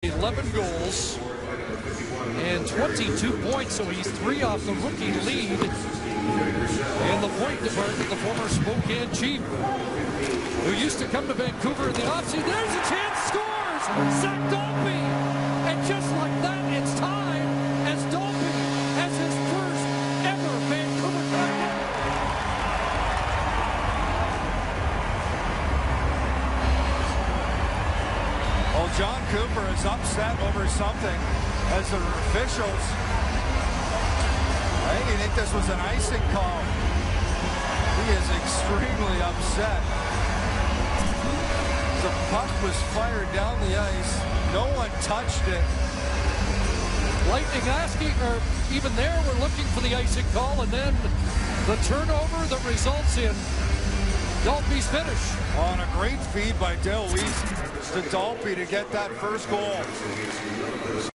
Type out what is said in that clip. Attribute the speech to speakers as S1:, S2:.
S1: 11 goals and 22 points, so he's 3 off the rookie lead. In the point department, the former Spokane Chief, who used to come to Vancouver in the offseason. There's a chance, scores! Zach Dalpe! And just like that, it's time as Dalpe has his first ever Vancouver Canuck.
S2: Well, John Cooper is upset over something as the officials. I think this was an icing call. He is extremely upset. The puck was fired down the ice. No one touched it.
S1: Lightning asking, or even there, we're looking for the icing call, and then the turnover that results in Dalpe's finish.
S2: On a great feed by Dale Weise to Dalpe to get that first goal.